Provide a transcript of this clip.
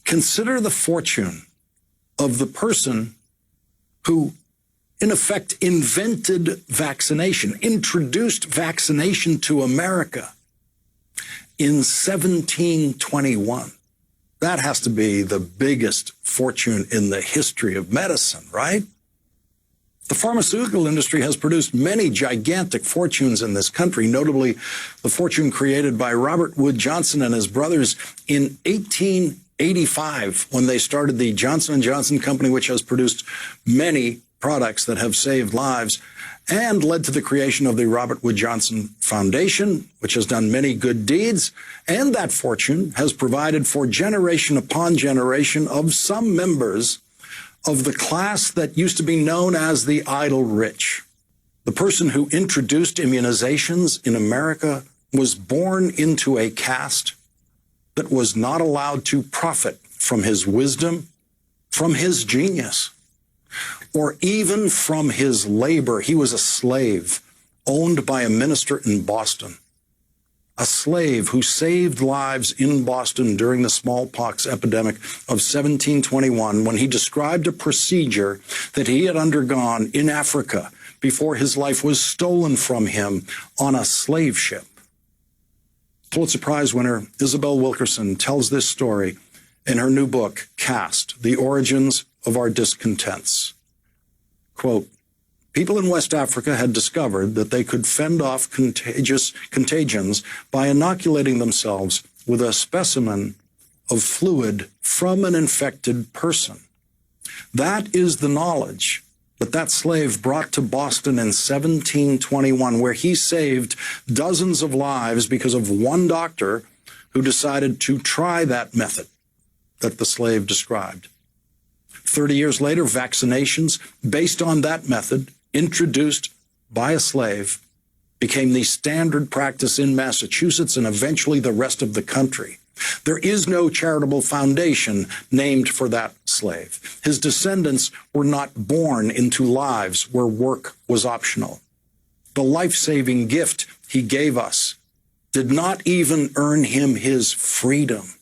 Consider the fortune of the person who, in effect, invented vaccination, introduced vaccination to America in 1721. That has to be the biggest fortune in the history of medicine, right? The pharmaceutical industry has produced many gigantic fortunes in this country, notably the fortune created by Robert Wood Johnson and his brothers in 1885 when they started the Johnson & Johnson Company, which has produced many products that have saved lives and led to the creation of the Robert Wood Johnson Foundation, which has done many good deeds. And that fortune has provided for generation upon generation of some members of the class that used to be known as the idle rich. The person who introduced immunizations in America was born into a caste that was not allowed to profit from his wisdom, from his genius, or even from his labor. He was a slave owned by a minister in Boston, a slave who saved lives in Boston during the smallpox epidemic of 1721 when he described a procedure that he had undergone in Africa before his life was stolen from him on a slave ship. Pulitzer Prize winner Isabel Wilkerson tells this story in her new book, Caste: The Origins of Our Discontents. Quote, people in West Africa had discovered that they could fend off contagions by inoculating themselves with a specimen of fluid from an infected person. That is the knowledge that slave brought to Boston in 1721, where he saved dozens of lives because of one doctor who decided to try that method that the slave described. 30 years later, vaccinations based on that method, introduced by a slave, became the standard practice in Massachusetts and eventually the rest of the country. There is no charitable foundation named for that slave. His descendants were not born into lives where work was optional. The life-saving gift he gave us did not even earn him his freedom.